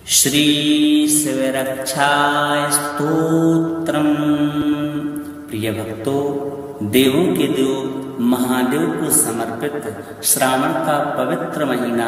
श्री शिवरक्षाय स्तोत्रम्। प्रिय भक्तों, देवों के देव महादेव को समर्पित श्रावण का पवित्र महीना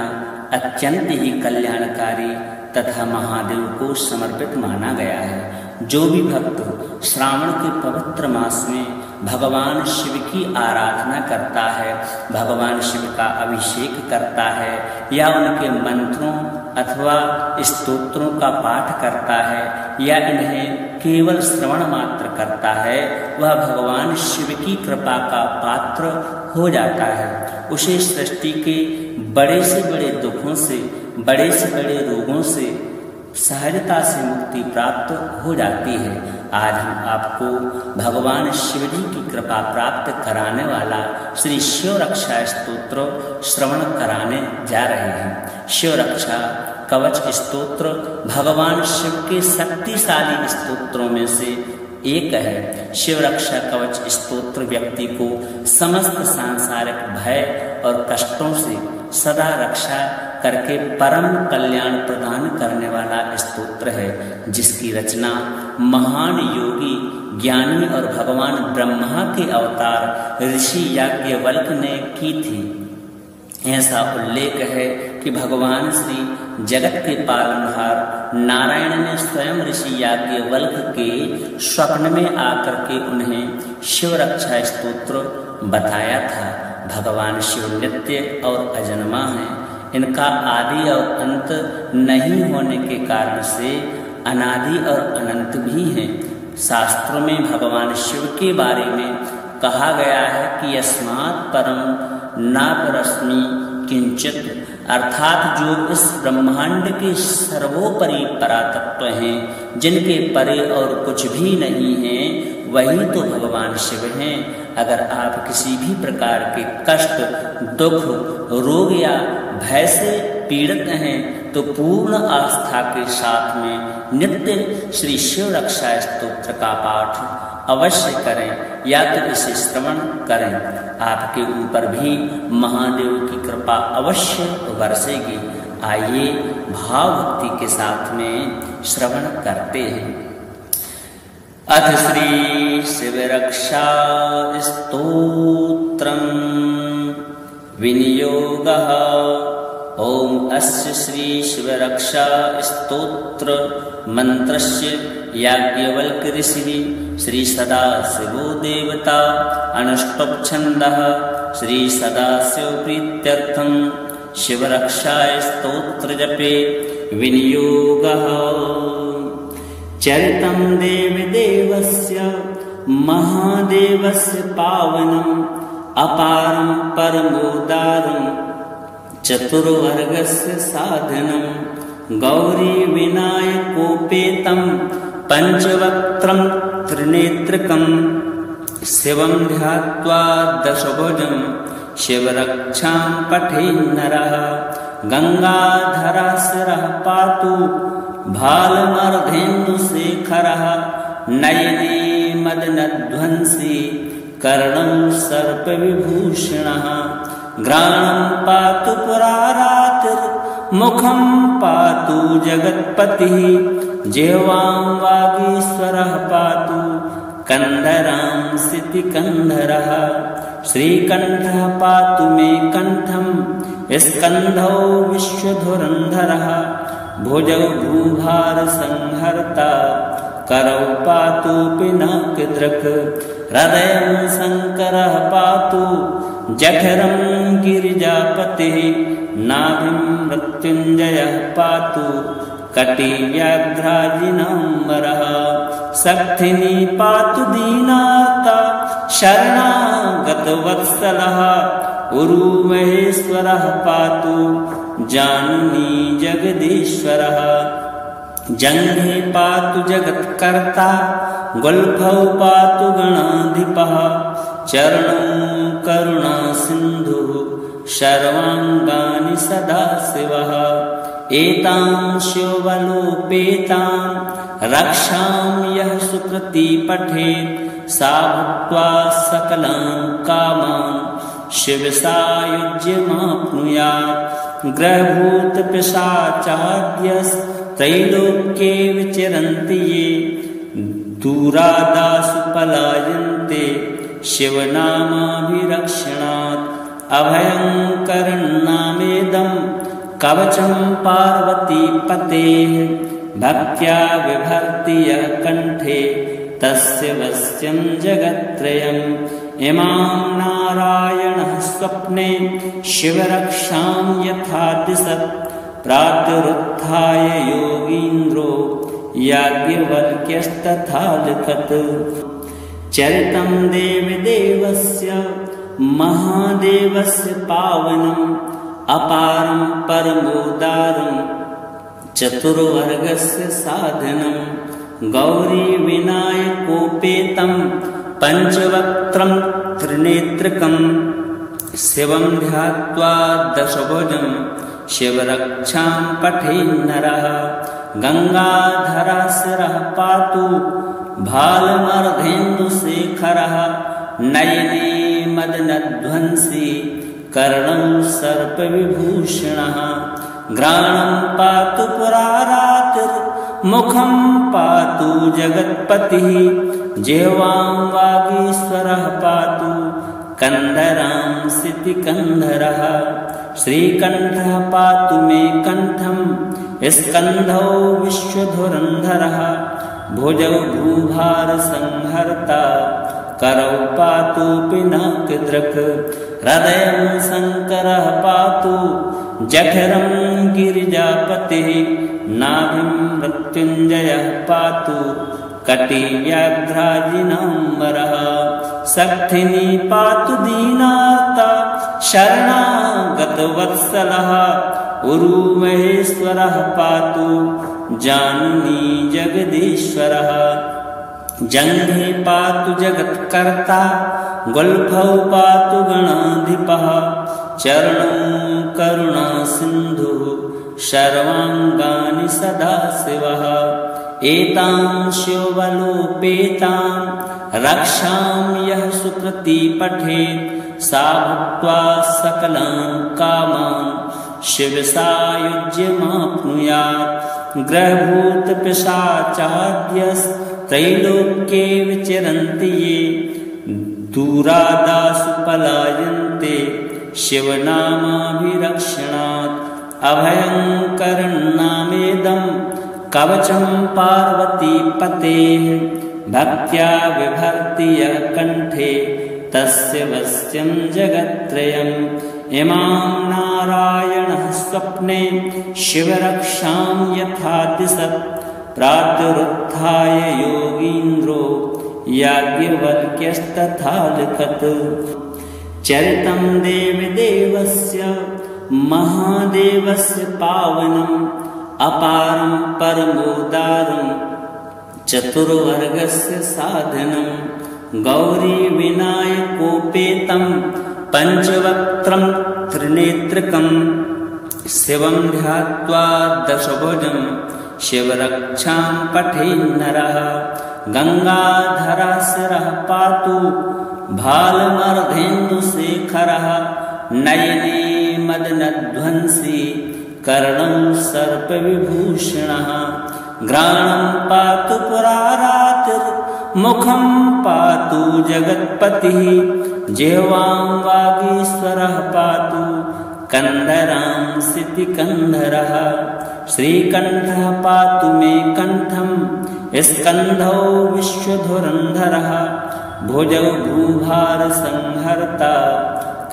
अत्यंत ही कल्याणकारी तथा महादेव को समर्पित माना गया है। जो भी भक्त श्रावण के पवित्र मास में भगवान शिव की आराधना करता है, भगवान शिव का अभिषेक करता है या उनके मंत्रों अथवा स्तोत्रों का पाठ करता है या इन्हें केवल श्रवण मात्र करता है, वह भगवान शिव की कृपा का पात्र हो जाता है। उसे सृष्टि के बड़े से बड़े दुखों से, बड़े से बड़े रोगों से सहजता से मुक्ति प्राप्त हो जाती है। आज हम आपको भगवान शिव जी की कृपा प्राप्त कराने वाला श्री शिव रक्षा स्तोत्र श्रवण कराने जा रहे हैं। शिव रक्षा कवच स्तोत्र भगवान शिव के शक्तिशाली स्तोत्रों में से एक है। शिव रक्षा कवच स्तोत्र व्यक्ति को समस्त सांसारिक भय और कष्टों से सदा रक्षा करके परम कल्याण प्रदान करने वाला स्तोत्र है, जिसकी रचना महान योगी, ज्ञानी और भगवान ब्रह्मा के अवतार ऋषि याज्ञवल्क्य ने की थी। ऐसा उल्लेख है कि भगवान श्री जगत के पालनहार नारायण ने स्वयं ऋषि याज्ञवल्क्य के स्वप्न में आकर के उन्हें शिव रक्षा स्तोत्र बताया था। भगवान शिव नित्य और अजन्मा हैं। इनका आदि और अंत नहीं होने के कारण से अनादि और अनंत भी हैं। शास्त्रों में भगवान शिव के बारे में कहा गया है कि यस्मात् परम नापरस्मि किंचित, अर्थात जो इस ब्रह्मांड के सर्वोपरि परातत्व हैं, जिनके परे और कुछ भी नहीं है, वही तो भगवान शिव हैं। अगर आप किसी भी प्रकार के कष्ट, दुख, रोग या भय से पीड़ित हैं तो पूर्ण आस्था के साथ में नित्य श्री शिव रक्षा स्तोत्र का पाठ अवश्य करें या तो इसे श्रवण करें। आपके ऊपर भी महादेव की कृपा अवश्य बरसेगी। आइए भाव भक्ति के साथ में श्रवण करते हैं। अथ श्री शिव रक्षा स्तोत्रम् विनियोगः। ओम अस्य श्री शिव रक्षा स्तोत्र मंत्रस्य याज्ञवल्क्य ऋषिः श्री सदाशिवो देवता अनुष्टुप् छन्दः श्री सदाशिव प्रीत्यर्थं शिव रक्षा स्तोत्र जपे विनियोगः। चरितं देवी देवस्य महादेवस्य पावनम् अपारं परमोदारं चतुर्वर्गस्य साधनं गौरी विनायकोपेतं पंचवक्त्रं त्रिनेत्रकं शिवं ध्यात्वा दशभुजं शिवरक्षां पठेन्नरः। गंगाधराशिरः पातु भालमर्धेन्दुशेखरः नयने मदनध्वंसी कर्णं सर्पविभूषणः। घ्राणं पातु पुरारातिर्मुखं पातु जगत्पतिः जिह्वां वागीश्वरः पातु कंधरां सितिकंधरः। श्रीकंठः पातु मे कंठं स्कंधौ विश्वधुरंधरः। भुजौ भूभार संहर्ता करौ पातु पिनाकदृक्। हृदयं शंकरः पातु जठरं गिरिजापतिः। नाभिं मृत्युंजयः पातु कटी व्याघ्राजिनाम्बरः। शक्तिनी पातु दीनार्ता शरणागतवत्सलः। उरु महेश्वरः पातु जाननी जगदीश्वरः। जंघे पातु जगत्कर्ता गुल्फौ पातु गणाधिपः। चरणौ करुणा सिन्धुः सर्वाङ्गानि सदाशिवः। एतां शिवबलोपेतां रक्षां यः सुकृती पठेत् सा भुक्त्वा सकलान् कामान् शिवसायुज्यमाप्नुयात्। ग्रहभूतपिशाचाद्यस्त्रैलोक्ये विचरन्ति ये दूरादासु पलायन्ते शिवनामाभिरक्षणात् अभयङ्करन्नामेदं कवचं पार्वतीपतेः भक्त्या बिभर्ति यः कण्ठे तस्य वश्यं जगत्त्रयम् इमां नारायणः स्वप्ने शिवरक्षां यथा दिशत् प्रातरुत्थाय योगीन्द्रो याज्ञवल्क्यस्तथा लिखत् चरितं देवदेवस्य महादेवस्य पावनम् अपारं परमोदारं चतुर्वर्गस्य साधनं गौरी विनायकोपेतं पञ्चवक्त्रं त्रिनेत्रकं शिवं ध्यात्वा दशभुजं शिवरक्षां पठेन्नरः गङ्गाधराशिरः पातु भालमर्धेन्दुशेखरः नयने मदनध्वंसी कर्णं सर्पविभूषणः घ्राणं पातु पुरारातिर्मुखं पातु जगत्पतिः जिह्वां वागीश्वरः पातु कन्धरांसितिकन्धरः श्रीकण्ठः पातु मे कण्ठं स्कन्धौ विश्वधुरन्धरः भुजौ भूभारसंहर्ता करौ पातु पिनाकदृक् हृदयं शङ्करः पातु जठरं गिरिजापतिः नाभिं मृत्युञ्जयः पातु कटिव्याघ्राजिनाम्बरः शक्तिनी पातु दीनार्ता शरणागतवत्सलः उरुमहेश्वरः पातु जाननी जगदीश्वरः जङ्घे पातु जगत्कर्ता गुल्फौ पातु गणाधिपः चरणौ करुणासिन्धुः सर्वाङ्गानि सदाशिवः एतां शिवबलोपेतां रक्षां यः सुकृती पठेत् सा भुक्त्वा सकलान् कामान् शिवसायुज्यमाप्नुयात् ग्रहभूतपिशाचाद्यस्त्रैलोक्ये विचरन्ति ये दूरादासु पलायन्ते शिवनामाभिरक्षणात् अभयङ्करन्नामेदं कवचं पार्वतीपतेः भक्त्या बिभर्ति यः कण्ठे तस्य वश्यं जगत्त्रयम् इमां नारायणः स्वप्ने शिवरक्षां यथा दिशत् प्रातरुत्थाय योगीन्द्रो याज्ञवल्क्यस्तथा लिखत् चरितं देवदेवस्य महादेवस्य पावनम् अपारं परमोदारं चतुर्वर्गस्य साधनं गौरी विनायकोपेतं पञ्चवक्त्रं त्रिनेत्रकं शिवं ध्यात्वा दशभुजं शिवरक्षां पठेन्नरः गङ्गाधराशिरः पातु भालमर्धेन्दुशेखरः नयने मदनध्वंसी कर्णं सर्पविभूषणः घ्राणं पातु पुरारातिर्मुखं पातु जगत्पतिः जिह्वां वागीश्वरः पातु कन्धरांसितिकन्धरः श्रीकण्ठः पातु मे कण्ठं स्कन्धौ विश्वधुरन्धरः भुजौ भूभारसंहर्ता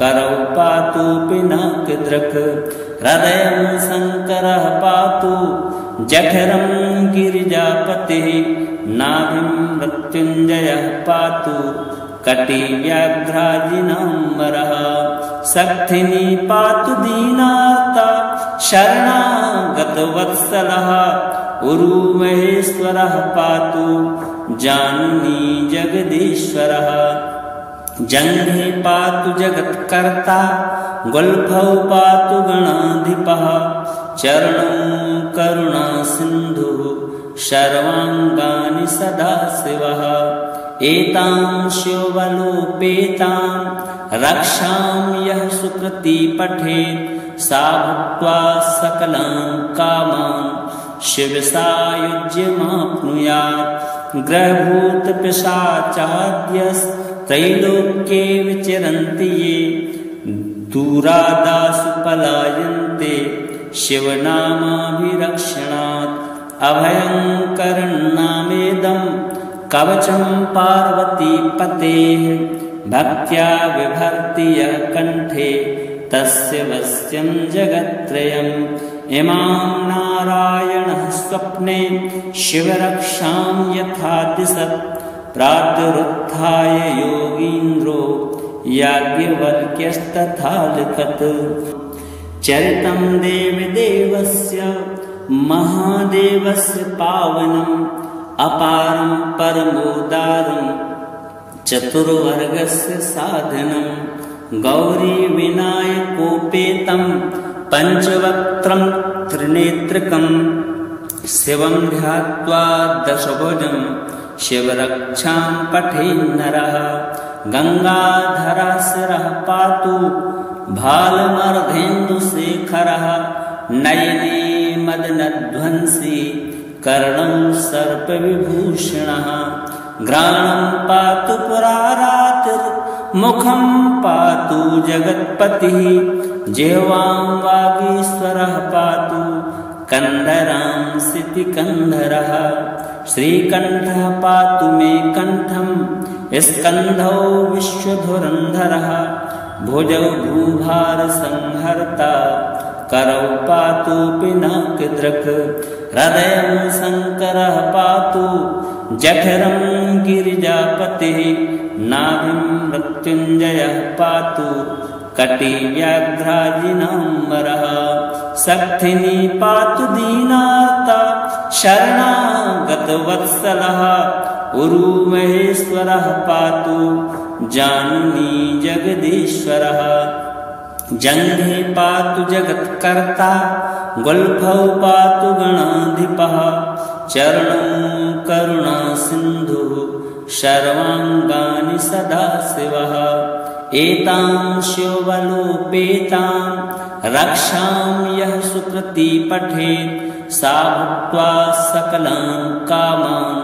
करौ पातु पिनाकदृक् हृदयं शङ्करः पातु जठरं गिरिजापतिः नाभिं मृत्युञ्जयः पातु कटिव्याघ्राजिनाम्बरः शक्तिनी पातु दीनार्ता शरणागतवत्सलः उरुमहेश्वरः पातु जाननी जगदीश्वरः जङ्घे पातु जगत्कर्ता गुल्फौ पातु गणाधिपः चरणौ करुणासिन्धुः सर्वाङ्गानि सदाशिवः एतां शिवबलोपेतां रक्षां यः सुकृती पठेत् सा भुक्त्वा सकलान् कामान् शिवसायुज्यमाप्नुयात्। ग्रहभूतपिशाचाद्यस्त्रैलोक्ये विचरन्ति ये दूरादासु पलायन्ते शिवनामाभिरक्षणात्। अभयङ्करन्नामेदं कवचं पार्वतीपतेः भक्त्या बिभर्ति यः कण्ठे तस्य वश्यं जगत्त्रयम्। इमां नारायणः स्वप्ने शिवरक्षां यथा दिशत् प्रातरुत्थाय योगीन्द्रो याज्ञवल्क्यस्तथा लिखत्। चरितं देवदेवस्य महादेवस्य पावनम् अपारं परमोदारं चतुर्वर्गस्य साधनं। गौरीविनायकोपेतं पञ्चवक्त्रं त्रिनेत्रकं शिवं ध्यात्वा दशभुजं शिवरक्षां पठेन्नरः। गङ्गाधराशिरः पातु भालमर्धेन्दुशेखरः नयने मदनध्वंसी कर्णं सर्पविभूषणः। घ्राणं पातु पुरारातिर्मुखं पातु जगत्पतिः जिह्वां वागीश्वरः पातु कन्धरांसिति कन्धरः। श्रीकण्ठः पातु मे कण्ठं स्कन्धौ विश्वधुरन्धरः। भुजौ भूभारसंहर्ता करौ पातु पिनाकदृक्। हृदयं शङ्करः पातु जठरं गिरिजापतिः। नाभिं मृत्युञ्जयः पातु कटिव्याघ्राजिनाम्बरः। शक्तिनी पातु दीनार्ता शरणागतवत्सलः। उरुमहेश्वरः पातु जाननी जगदीश्वरः। जङ्घे पातु जगत्कर्ता गुल्फौ पातु गणाधिपः। चरणौ करुणासिन्धुः सर्वाङ्गानि सदाशिवः। एतां शिवबलोपेतां रक्षां यः सुकृती पठेत् सा भुक्त्वा सकलान् कामान्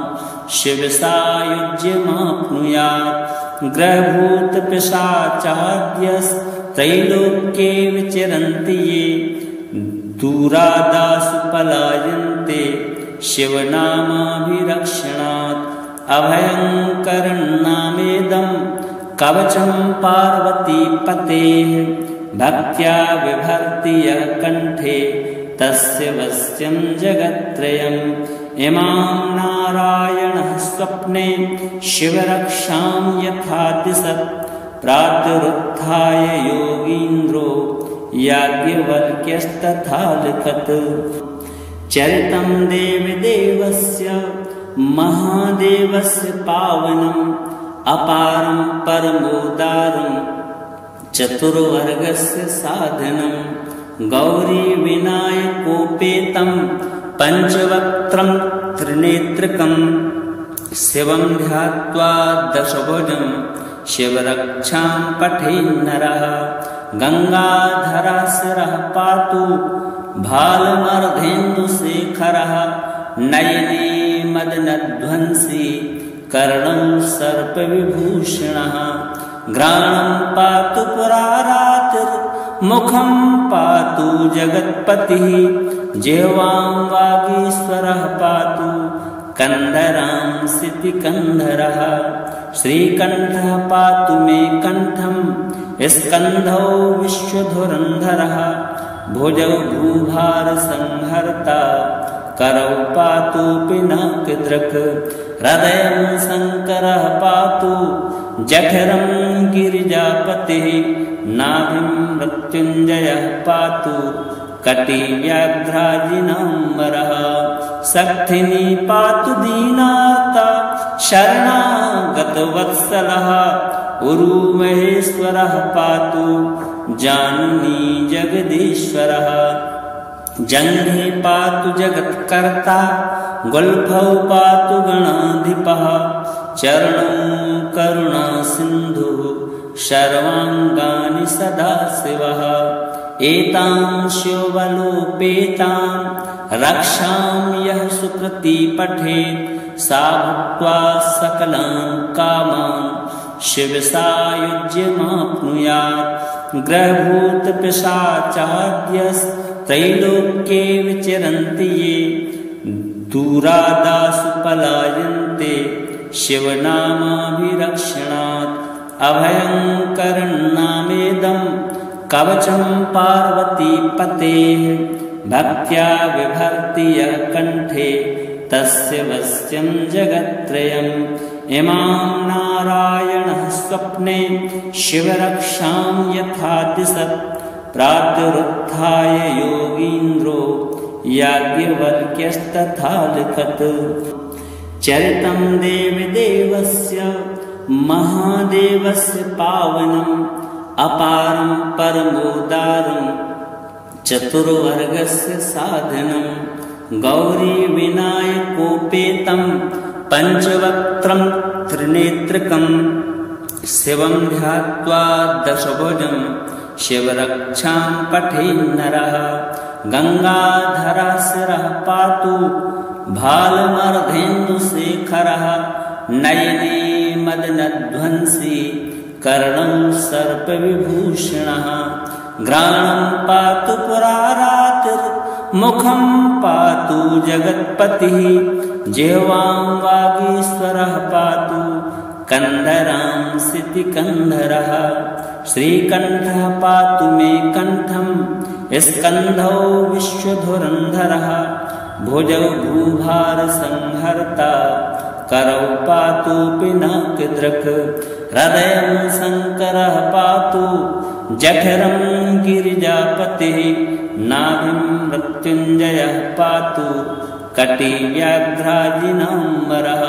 शिवसायुज्यमाप्नुयात्। ग्रहभूतपिशाचाद्यस्त्रैलोक्ये विचरन्ति ये दूरादासु पलायन्ते शिवनामाभिरक्षणात्। अभयङ्करन्नामेदं कवचं पार्वतीपतेः भक्त्या बिभर्ति यः कण्ठे तस्य वश्यं जगत्त्रयम्। इमां नारायणः स्वप्ने शिवरक्षां यथा दिशत् प्रातरुत्थाय योगीन्द्रो याज्ञवल्क्यस्तथा लिखत्। चरितं देवदेवस्य महादेवस्य पावनम् अपारं परमोदारं चतुर्वर्गस्य साधनं। गौरीविनायकोपेतं पञ्चवक्त्रं त्रिनेत्रकं शिवं ध्यात्वा दशभुजं शिवरक्षां पठेन्नरः। गङ्गाधराशिरः पातु भालमर्धेन्दुशेखरः नयने मदनध्वंसी कर्णं सर्पविभूषणः। घ्राणं पातु पुरारातिर्मुखं पातु जगत्पतिः जिह्वां वागीश्वरः पातु कन्धरांसिति कन्धरः। श्रीकण्ठः पातु मे कण्ठं स्कन्धौ विश्वधुरन्धरः। भुजौ भूभारसंहर्ता करौ पातु पिनाकदृक्। हृदयं शङ्करः पातु जठरं गिरिजापतिः। नाभिं मृत्युञ्जयः पातु कटिव्याघ्राजिनाम्बरः। शक्तिनी पातु दीनार्ता शरणागतवत्सलः। उरुमहेश्वरः पातु जाननी जगदीश्वरः। जङ्घे पातु जगत्कर्ता गुल्फौ पातु गणाधिपः। चरणौ करुणासिन्धुः सर्वाङ्गानि सदाशिवः। एतां शिवबलोपेतां रक्षां यः सुकृति पठेत् सा भुक्त्वा सकलान् कामान् शिवसायुज्यमाप्नुयात्। ग्रहभूतपिशाचाद्यस्त्रैलोक्ये विचरन्ति ये दूरादासु पलायन्ते शिवनामाभिरक्षणात्। अभयङ्करन्नामेदं कवचं पार्वतीपतेः भक्त्या बिभर्ति यः कण्ठे तस्य वश्यं जगत्त्रयम्। इमां नारायणः स्वप्ने शिवरक्षां यथा दिशत् प्रातरुत्थाय योगीन्द्रो याज्ञवल्क्यस्तथा लिखत्। चरितं देवदेवस्य महादेवस्य पावनम् अपारं परमोदारं चतुर्वर्गस्य साधनं। गौरीविनायकोपेतं पञ्चवक्त्रं त्रिनेत्रकं शिवं ध्यात्वा दशभुजं शिवरक्षां पठेन्नरः। गङ्गाधराशिरः पातु भालमर्धेन्दुशेखरः नयने मदनध्वंसी कर्णं सर्पविभूषणः। घ्राणं पातु पुरारातिर्मुखं पातु जगत्पतिः जिह्वां वागीश्वरः पातु कन्धरां सितिकन्धरः। श्रीकण्ठः पातु मे कण्ठं स्कन्धौ विश्वधुरन्धरः। भुजौ भूभारसंहर्ता करौ पातु पिनाकदृक्। हृदयं शङ्करः पातु जठरं गिरिजापतिः। नाभिं मृत्युञ्जयः पातु कटिव्याघ्राजिनाम्बरः।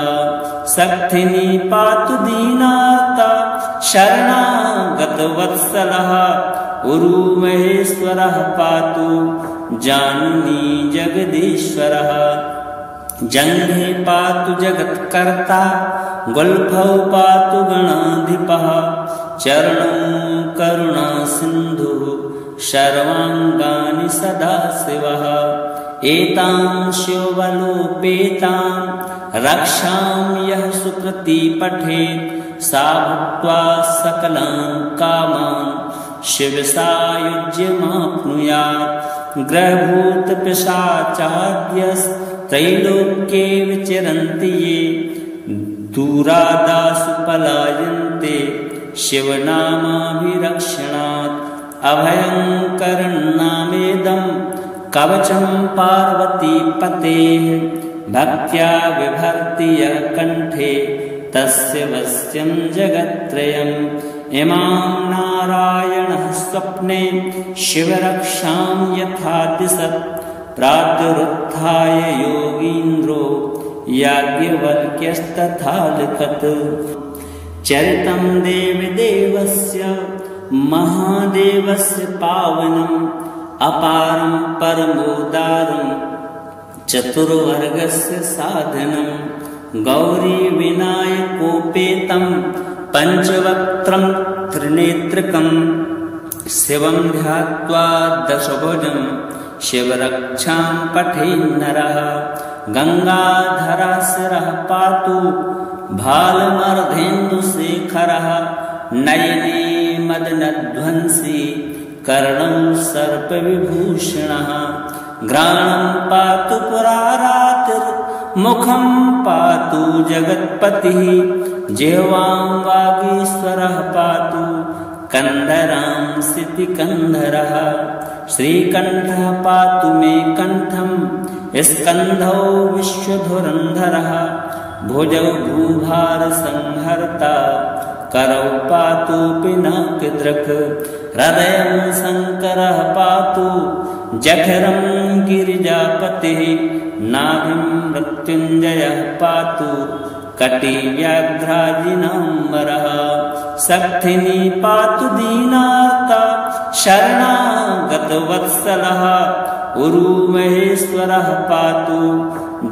शक्तिनी पातु दीनार्ता शरणागतवत्सलः। उरुमहेश्वरः पातु जाननी जगदीश्वरः। जङ्घे पातु जगत्कर्ता गुल्फौ पातु गणाधिपः। चरणौ करुणासिन्धुः सर्वाङ्गानि सदाशिवः। एतां शिवबलोपेतां रक्षां यः सुकृति पठेत् सा भुक्त्वा सकलान् कामान् शिवसायुज्यमाप्नुयात्। ग्रहभूतपिशाचाद्यस्त्रैलोक्ये विचरन्ति ये दूरादासु पलायन्ते शिवनामाभिरक्षणात्। अभयङ्करन्नामेदं कवचं पार्वतीपतेः भक्त्या बिभर्ति यः कण्ठे तस्य वश्यं जगत्त्रयम्। इमां नारायणः स्वप्ने शिवरक्षां यथा दिशत् प्रातरुत्थाय योगीन्द्रो याज्ञवल्क्यस्तथा लिखत्। चरितं देवदेवस्य महादेवस्य पावनम् अपारं परमोदारं चतुर्वर्गस्य साधनं। गौरीविनायकोपेतं पञ्चवक्त्रं त्रिनेत्रकं शिवं ध्यात्वा दशभुजं शिवरक्षां पठेन्नरः। गङ्गाधराशिरः पातु भालमर्धेन्दुशेखरः नयने मदनध्वंसी कर्णं सर्पविभूषणः। घ्राणं पातु पुरारातिर्मुखं पातु जगत्पतिः जिह्वां वागीश्वरः पातु कन्धरां सितिकन्धरः। श्रीकण्ठः पातु मे कण्ठं स्कन्धौ विश्वधुरन्धरः। भुजौ भूभारसंहर्ता करौ पातु पिनाकदृक्। हृदयं शङ्करः पातु जठरं गिरिजापतिः। नाभिं मृत्युञ्जयः पातु कटिव्याघ्राजिनाम्बरः। शक्तिनी पातु दीनार्ता शरणागतवत्सलः। उरुमहेश्वरः पातु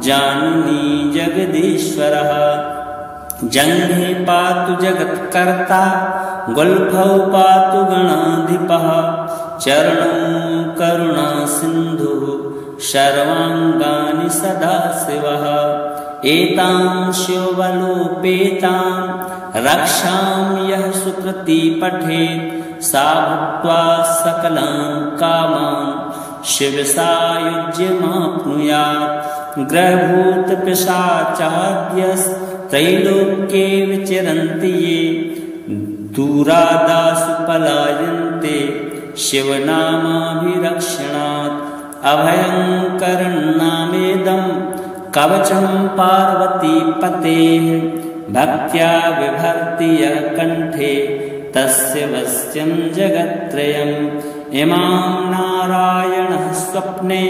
जाननी जगदीश्वरः। जङ्घे पातु जगत्कर्ता गुल्फौ पातु गणाधिपः। चरणं करुणासिन्धुः सर्वाङ्गानि सदाशिवः एतां शिवबलोपेतां रक्षां यः सुकृती पठेत् सा भुक्त्वा सकलान् कामान् शिवसायुज्यमाप्नुयात् ग्रहभूतपिशाचाद्यस्त्रैलोक्ये विचरन्ति ये दूरादासु पलायन्ते शिवनामाभिरक्षणात् अभयङ्करन्नामेदं कवचं पार्वतीपतेः भक्त्या बिभर्ति यः कण्ठे तस्य वश्यं जगत्त्रयम् इमां नारायणः स्वप्ने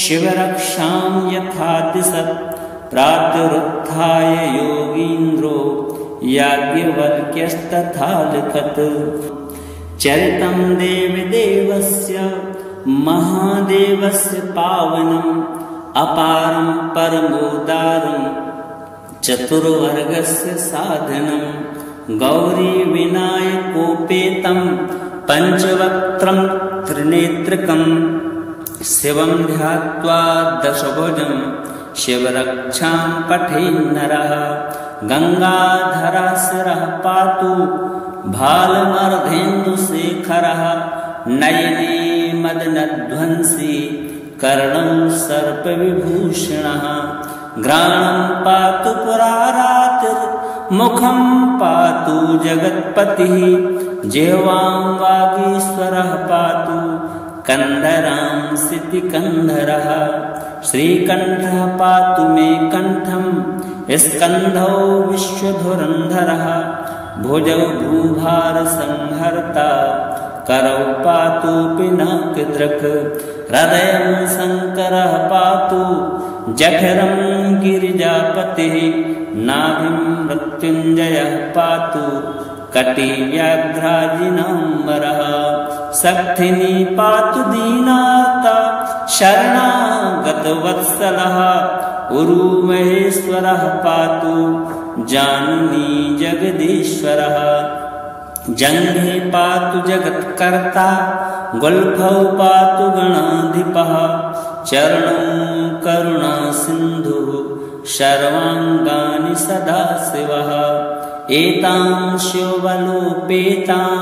शिवरक्षां यथा दिशत् प्रातरुत्थाय योगीन्द्रो याज्ञवल्क्यस्तथा लिखत् चरितं देवदेवस्य महादेवस्य पावनम् अपारं परमोदारं चतुर्वर्गस्य साधनं गौरीविनायकोपेतं पञ्चवक्त्रं त्रिनेत्रकं शिवं ध्यात्वा दशभुजं शिवरक्षां पठेन्नरः गङ्गाधराशिरः पातु भालमर्धेन्दुशेखरः नयने मदनध्वंसी कर्णं सर्पविभूषणः घ्राणं पातु पुरारातिर्मुखं पातु जगत्पतिः जिह्वां वागीश्वरः पातु कन्धरांसितिकन्धरः श्रीकण्ठः पातु मे कण्ठं स्कन्धौ विश्वधुरन्धरः भुजौ भूभारसंहर्ता करौ पातु पिनाकदृक् हृदयं शङ्करः पातु जठरं गिरिजापतिः नाभिं मृत्युञ्जयः पातु कटिव्याघ्राजिनाम्बरः शक्तिनी पातु दीनार्ता शरणागतवत्सलः उरुमहेश्वरः पातु जाननी जगदीश्वरः जङ्घे पातु जगत्कर्ता गुल्फौ पातु गणाधिपः चरणं करुणासिन्धुः सर्वाङ्गानि सदाशिवः एतां शिवबलोपेतां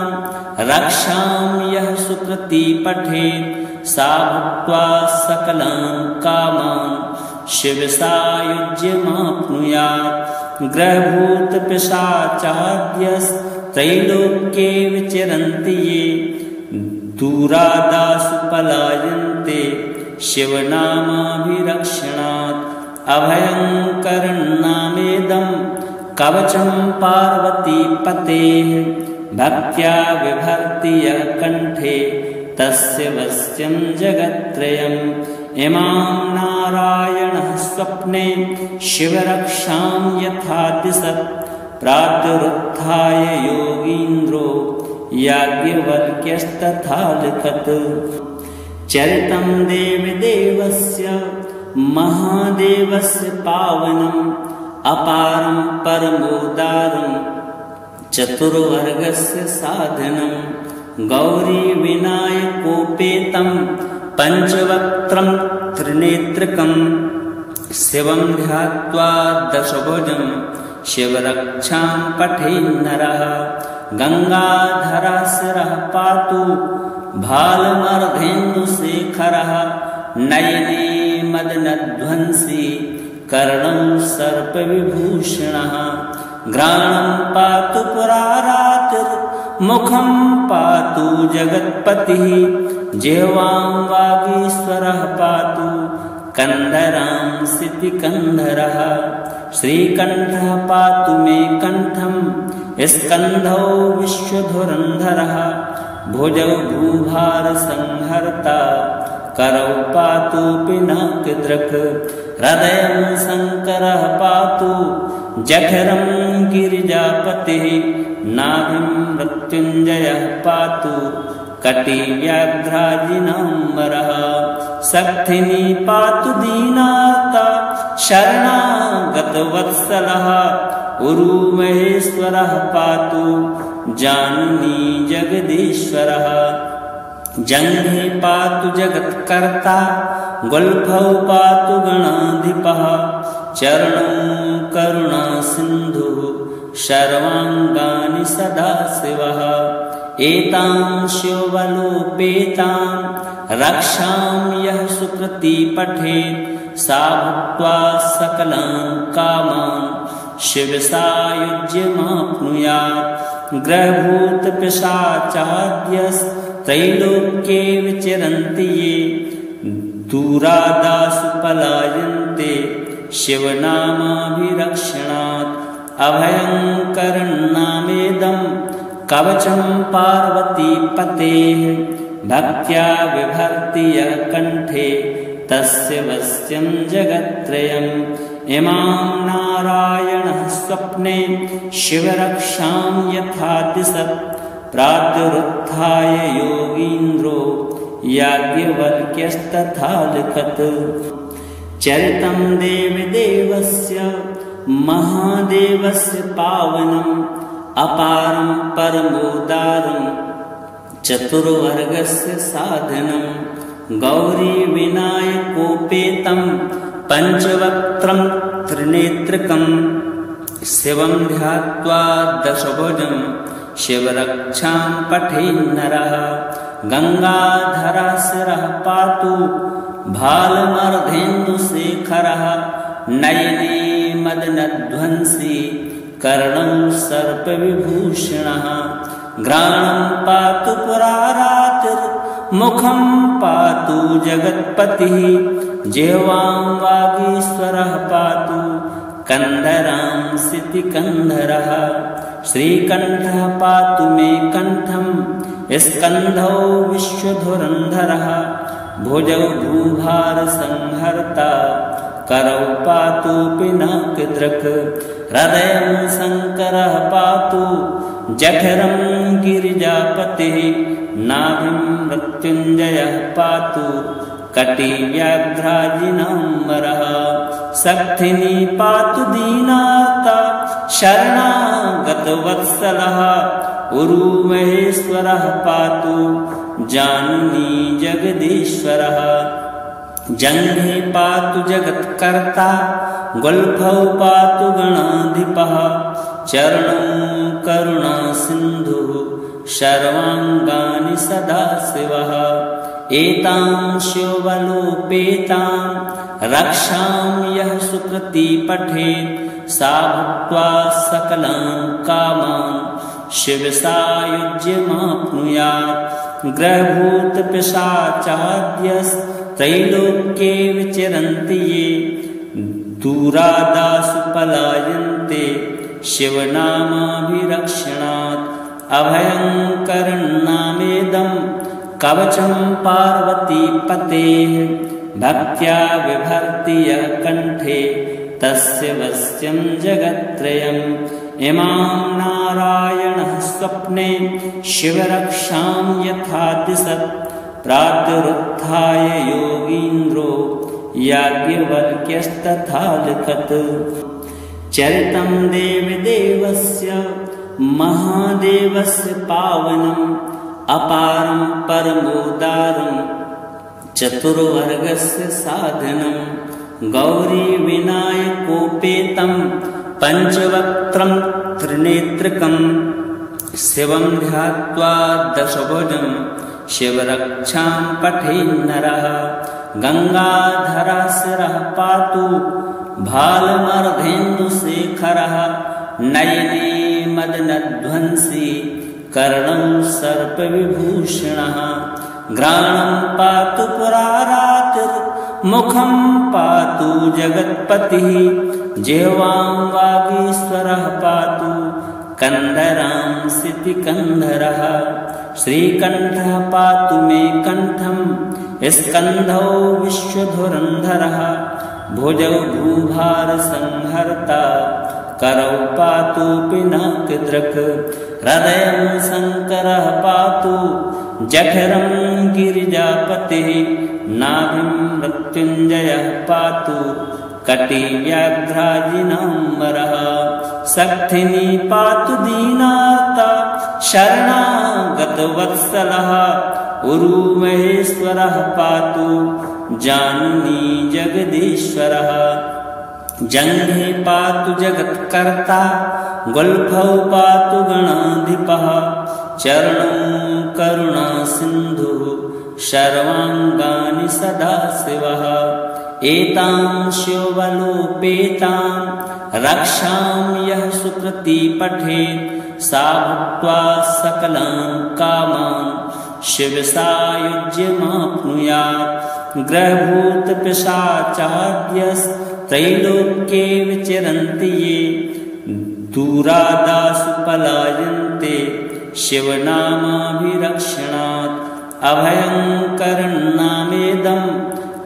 रक्षां यः सुकृती पठेत् सा भुक्त्वा सकलान् कामान् शिवसायुज्यमाप्नुयात् ग्रहभूतपिशाचाद्यस्त्रैलोक्ये विचरन्ति ये दूरादासु पलायन्ते शिवनामाभिरक्षणात् अभयङ्करन्नामेदं कवचं पार्वतीपतेः भक्त्या बिभर्ति यः कण्ठे तस्य वश्यं जगत्त्रयम् इमां नारायणः स्वप्ने शिवरक्षां यथा दिशत् प्रातरुत्थाय योगीन्द्रो याज्ञवल्क्यस्तथा लिखत् चरितं देवदेवस्य महादेवस्य पावनम् अपारं परमोदारं चतुर्वर्गस्य साधनं गौरीविनायकोपेतं पञ्चवक्त्रं त्रिनेत्रकं शिवं ध्यात्वा दशभुजं शिवरक्षां पठेन्नरः गङ्गाधराशिरः पातु भालमर्धेन्दुशेखरः नयने मदनध्वंसी कर्णं सर्पविभूषणः घ्राणं पातु पुरारातिर्मुखं पातु जगत्पतिः जिह्वां वागीश्वरः पातु कन्धरांसितिकन्धरः श्रीकण्ठः पातु मे कण्ठं स्कन्धौ विश्वधुरन्धरः भुजौ भूभारसंहर्ता करौ पातु पिनाकदृक् हृदयं शङ्करः पातु जठरं गिरिजापतिः नाभिं मृत्युञ्जयः पातु कटिव्याघ्राजिनाम्बरः शक्तिनी पातु दीनार्ता शरणागतवत्सलः उरुमहेश्वरः पातु जाननी जगदीश्वरः जङ्घे पातु जगत्कर्ता गुल्फौ पातु गणाधिपः चरणौ करुणासिन्धुः सर्वाङ्गानि सदाशिवः एतां शिवबलोपेतां रक्षां यः सुकृती पठेत् सा भुक्त्वा सकलान् कामान् शिवसायुज्यमाप्नुयात् ग्रहभूतपिशाचाद्यस्त्रैलोक्ये विचरन्ति ये दूरादासु पलायन्ते शिवनामाभिरक्षणात् अभयङ्करन्नामेदं कवचं पार्वतीपतेः भक्त्या बिभर्ति यः कण्ठे तस्य वश्यं जगत्त्रयम् इमां नारायणः स्वप्ने शिवरक्षां यथा दिशत् प्रातरुत्थाय योगीन्द्रो याज्ञवल्क्यस्तथा लिखत् चरितं देवदेवस्य महादेवस्य पावनम् अपारं परमोदारं चतुर्वर्गस्य साधनं गौरीविनायकोपेतं पञ्चवक्त्रं त्रिनेत्रकं शिवं ध्यात्वा दशभुजं शिवरक्षां पठेन्नरः गङ्गाधरशिरः पातु भालमर्धेन्दुशेखरः नयने मदनध्वंसी कर्णं सर्पविभूषणः घ्राणं पातु पुरारातिर्मुखं पातु जगत्पतिः जिह्वां वागीश्वरः पातु कन्धरांसितिकन्धरः श्रीकण्ठः पातु मे कण्ठं स्कन्धौ विश्वधुरन्धरः भुजौ भूभारसंहर्ता करौ पातु पिनाकदृक् हृदयं शङ्करः पातु जठरं गिरिजापतिः नाभिं मृत्युञ्जयः पातु कटिव्याघ्राजिनाम्बरः शक्तिनी पातु दीनार्ता शरणागतवत्सलः उरुमहेश्वरः पातु जाननी जगदीश्वरः जङ्घे पातु जगत्कर्ता गुल्फौ पातु गणाधिपः चरणौ करुणासिन्धुः सर्वाङ्गानि सदाशिवः एतां शिवबलोपेतां रक्षां यः सुकृती पठेत् सा भुक्त्वा सकलान् कामान् शिवसायुज्यमाप्नुयात् ग्रहभूतपिशाचाद्यस्त्रैलोक्ये विचरन्ति ये दूरादासु पलायन्ते शिवनामाभिरक्षणात् अभयङ्करन्नामेदं कवचं पार्वतीपतेः भक्त्या बिभर्ति यः कण्ठे तस्य वश्यं जगत्त्रयम् इमां नारायणः स्वप्ने शिवरक्षां यथा दिशत् प्रातरुत्थाय योगीन्द्रो याज्ञवल्क्यस्तथा लिखत् चरितं देवदेवस्य महादेवस्य पावनम् अपारं परमोदारं चतुर्वर्गस्य साधनं गौरीविनायकोपेतं पञ्चवक्त्रं त्रिनेत्रकं शिवं ध्यात्वा दशभुजं शिवरक्षां पठेन्नरः गङ्गाधरशिरः पातु भालमर्धेन्दुशेखरः नयने मदनध्वंसी कर्णं सर्पविभूषणः घ्राणं पातु पुरारातिर्मुखं पातु जगत्पतिः जिह्वां वागीश्वरः पातु कन्धरांसितिकन्धरः श्रीकण्ठः पातु मे कण्ठं स्कन्धौ विश्वधुरन्धरः भुजौ भूभारसंहर्ता करौ पातु पिनाकदृक् हृदयं शङ्करः पातु जठरं गिरिजापतिः नाभिं मृत्युञ्जयः पातु कटिव्याघ्राजिनाम्बरः शक्तिनी पातु दीनार्ता शरणागतवत्सलः उरुमहेश्वरः पातु जानुनी जगदीश्वरः जङ्घे पातु जगत्कर्ता गुल्फौ पातु गणाधिपः चरणौ करुणासिन्धुः सर्वाङ्गानि सदाशिवः एतां शिवबलोपेतां रक्षां यः सुकृती पठेत् सा भुक्त्वा सकलान् कामान् शिवसायुज्यमाप्नुयात् ग्रहभूतपिशाचाद्यस्त्रैलोक्ये विचरन्ति ये दूरादासु पलायन्ते शिवनामाभिरक्षणात् अभयङ्करन्नामेदं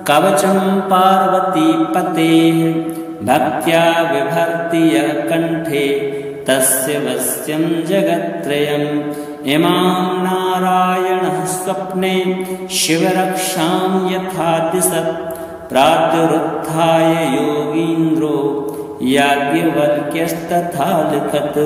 कवचं पार्वतीपतेः भक्त्या बिभर्ति यः कण्ठे तस्य वश्यं जगत्त्रयम् इमां नारायणः स्वप्ने शिवरक्षां यथा दिशत् प्रातरुत्थाय योगीन्द्रो याज्ञवल्क्यस्तथा लिखत्।